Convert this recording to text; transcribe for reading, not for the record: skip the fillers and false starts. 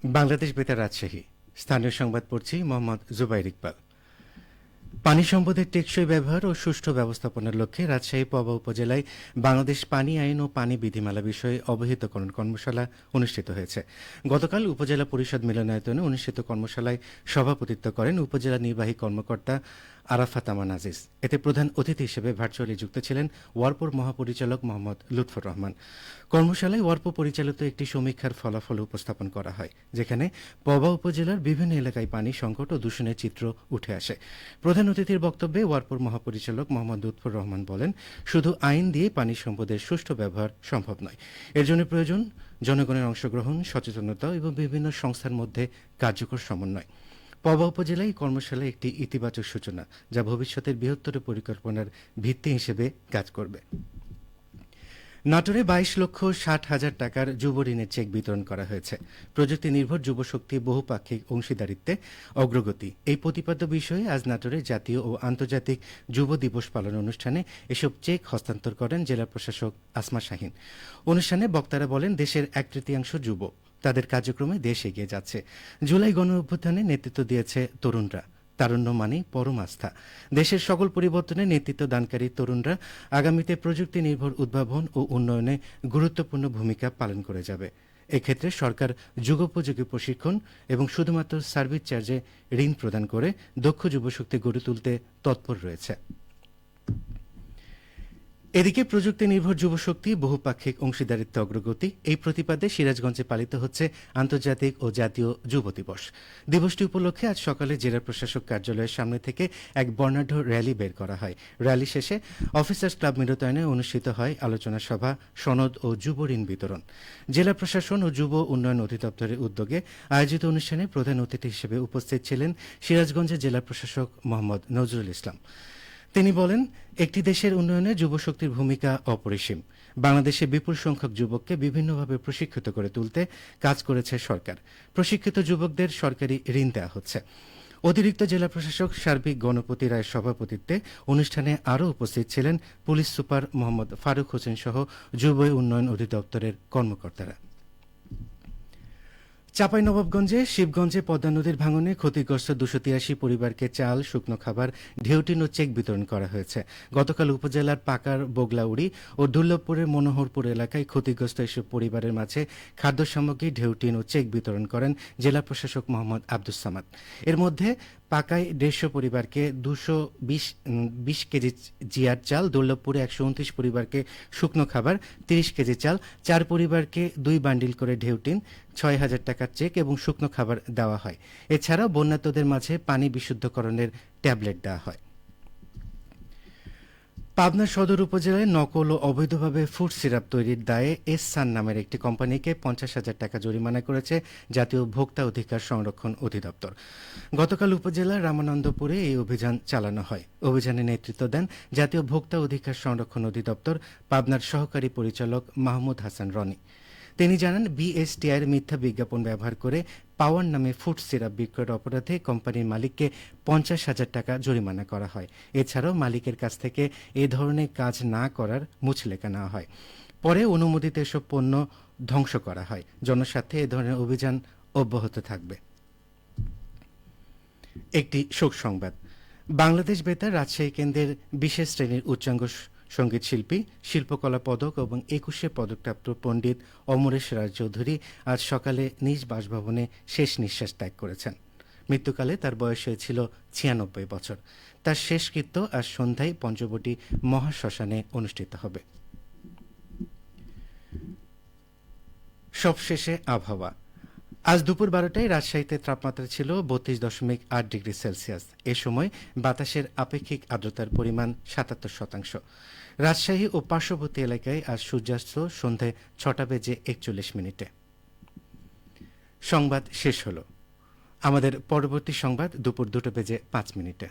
বাংলাদেশ বেতার রাজশাহী। স্থানীয় সংবাদ পড়ছি মোহাম্মদ জুবাইর ইকবাল। পানি সম্পদের টেকসই ব্যবহার ও সুষ্ঠু ব্যবস্থাপনার লক্ষ্যে রাজশাহী পবা উপজেলায় বাংলাদেশ পানি আইন ও পানি বিধিমালা বিষয়ে অবহিতকরণ কর্মশালা অনুষ্ঠিত হয়েছে। গতকাল উপজেলা পরিষদ মিলনায়তনে অনুষ্ঠিত কর্মশালায় সভাপতিত্ব করেন উপজেলা নির্বাহী কর্মকর্তা আরাফাত আমান আজিজ। এতে প্রধান অতিথি হিসেবে ভার্চুয়ালি যুক্ত ছিলেন ওয়ারপোর মহাপরিচালক মোহাম্মদ লুৎফর রহমান। কর্মশালায় ওয়ারপো পরিচালিত একটি সমীক্ষার ফলাফল উপস্থাপন করা হয়, যেখানে পবা উপজেলার বিভিন্ন এলাকায় পানি সংকট ও দূষণের চিত্র উঠে আসে। প্রধান অতিথির বক্তব্যে ওয়ারপোর মহাপরিচালক মোহাম্মদ লুৎফর রহমান বলেন, শুধু আইন দিয়ে পানি সম্পদের সুষ্ঠু ব্যবহার সম্ভব নয়, এর জন্য প্রয়োজন জনগণের অংশগ্রহণ, সচেতনতা এবং বিভিন্ন সংস্থার মধ্যে কার্যকর সমন্বয়। পবা উপজেলায় কর্মশালায় একটি ইতিবাচক সূচনা, যা ভবিষ্যতের বৃহত্তর পরিকল্পনার ভিত্তি হিসেবে কাজ করবে। নাটোরে 22,60,000 টাকার যুব ঋণের চেক বিতরণ করা হয়েছে। প্রযুক্তি নির্ভর যুবশক্তি বহুপাক্ষিক অংশীদারিত্বে অগ্রগতি, এই প্রতিপাদ্য বিষয়ে আজ নাটোরে জাতীয় ও আন্তর্জাতিক যুব দিবস পালন অনুষ্ঠানে এসব চেক হস্তান্তর করেন জেলা প্রশাসক আসমা শাহীন। অনুষ্ঠানে বক্তারা বলেন, দেশের 1/3 যুব, তাদের কার্যক্রমে দেশ এগিয়ে যাচ্ছে। জুলাই গণ অভ্যুত্থানে নেতৃত্ব দিয়েছে তরুণরা। তারুণ্য মানে পরম আস্থা। দেশের সকল পরিবর্তনে নেতৃত্ব দানকারী তরুণরা আগামীতে প্রযুক্তি নির্ভর উদ্ভাবন ও উন্নয়নে গুরুত্বপূর্ণ ভূমিকা পালন করে যাবে। এক্ষেত্রে সরকার যুগোপযোগী প্রশিক্ষণ এবং শুধুমাত্র সার্ভিস চার্জে ঋণ প্রদান করে দক্ষ যুবশক্তি গড়ে তুলতে তৎপর রয়েছে। এদিকে প্রযুক্তি নির্ভর যুবশক্তি বহুপাক্ষিক অংশীদারিত্ব অগ্রগতি, এই প্রতিপাদে সিরাজগঞ্জে পালিত হচ্ছে আন্তর্জাতিক ও জাতীয় যুব দিবস। দিবসটি উপলক্ষে আজ সকালে জেলা প্রশাসক কার্যালয়ের সামনে থেকে এক বর্ণাঢ্য র্যালি বের করা হয়। র্যালি শেষে অফিসার্স ক্লাব মিলনায়তনে অনুষ্ঠিত হয় আলোচনা সভা, সনদ ও যুব ঋণ বিতরণ। জেলা প্রশাসন ও যুব উন্নয়ন অধিদপ্তরের উদ্যোগে আয়োজিত অনুষ্ঠানে প্রধান অতিথি হিসেবে উপস্থিত ছিলেন সিরাজগঞ্জের জেলা প্রশাসক মোহাম্মদ নজরুল ইসলাম। তিনি বলেন, একটি দেশের উন্নয়নে যুবশক্তির ভূমিকা অপরিসীম। বাংলাদেশে বিপুল সংখ্যক যুবককে বিভিন্নভাবে প্রশিক্ষিত করে তুলতে কাজ করেছে সরকার। প্রশিক্ষিত যুবকদের সরকারি ঋণ দেওয়া হচ্ছে। অতিরিক্ত জেলা প্রশাসক সার্বিক গণপতি রায়ের সভাপতিত্বে অনুষ্ঠানে আরও উপস্থিত ছিলেন পুলিশ সুপার মোহাম্মদ ফারুক হোসেন সহ যুব উন্নয়ন অধিদপ্তরের কর্মকর্তারা। চাঁপাইনবাবগঞ্জে শিবগঞ্জে পদ্মা নদীর ভাঙনে ক্ষতিগ্রস্ত 283 পরিবারকে চাল, শুকনো খাবার, ঢেউটিন ও চেক বিতরণ করা হয়েছে। গতকাল উপজেলার পাকার বগলাউড়ি ও দুর্লভপুরের মনোহরপুর এলাকায় ক্ষতিগ্রস্ত এসব পরিবারের মাঝে খাদ্য সামগ্রী, ঢেউটিন ও চেক বিতরণ করেন জেলা প্রশাসক মোহাম্মদ আব্দুস সামাদ। এর মধ্যে পাকায় 150 পরিবারকে 220 কেজি জিয়ার চাল, দুর্লভপুরে 129 পরিবারকে শুকনো খাবার, 30 কেজি চাল, 4 পরিবারকে 2 বান্ডিল করে ঢেউটিন, 6,000 টাকার চেক এবং শুকনো খাবার দেওয়া হয়। এছাড়াও বন্যার্তদের মাঝে পানি বিশুদ্ধকরণের ট্যাবলেট দেওয়া হয়। পাবনা সদর উপজেলায় নকল ও অবৈধভাবে ফুড সিরাপ তৈরির দায়ে এস-সান নামের একটি কোম্পানিকে 50,000 টাকা জরিমানা করেছে জাতীয় ভোক্তা অধিকার সংরক্ষণ অধিদপ্তর। গতকাল উপজেলার রামানন্দপুরে এই অভিযান চালানো হয়। অভিযানে নেতৃত্ব দেন জাতীয় ভোক্তা অধিকার সংরক্ষণ অধিদপ্তর পাবনার সহকারী পরিচালক মাহমুদ হাসান রনি। তিনি জানান, বিএসটিআইয়ের মিথ্যা বিজ্ঞাপন ব্যবহার করে পাওয়ার নামে ফুড সিরাপ বিক্রয়ের অপরাধে কোম্পানির মালিককে 50,000 টাকা জরিমানা করা হয়। এছাড়াও মালিকের কাছ থেকে এ ধরনের কাজ না করার মুচলেখা নেওয়া হয়। পরে অনুমোদিত এসব পণ্য ধ্বংস করা হয়। জনস্বার্থে এ ধরনের অভিযান অব্যাহত থাকবে। একটি শোক সংবাদ। বাংলাদেশ বেতার রাজশাহী কেন্দ্রের বিশেষ শ্রেণীর উচ্চাঙ্গ সঙ্গীত শিল্পী, শিল্পকলা পদক এবং 21 পদকপ্রাপ্ত পণ্ডিত অমরেশ রায়চৌধুরী আজ সকালে নিজ বাসভবনে শেষ নিঃশ্বাস ত্যাগ করেছেন। মৃত্যুকালে তার বয়স হয়েছিল 96 বছর। তার শেষকৃত্য আজ সন্ধ্যায় পঞ্চবটি মহাশ্মশানে অনুষ্ঠিত হবে। সবশেষে আবহাওয়া। আজ দুপুর 12টায় রাজশাহীতে তাপমাত্রা ছিল 32.8 ডিগ্রি সেলসিয়াস। এ সময় বাতাসের আপেক্ষিক আর্দ্রতার পরিমাণ 77%। রাজশাহী ও পার্শ্ববর্তী এলাকায় আজ সূর্যাস্ত সন্ধ্যায় 6:41। সংবাদ শেষ হল। আমাদের পরবর্তী সংবাদ দুপুর 2:05।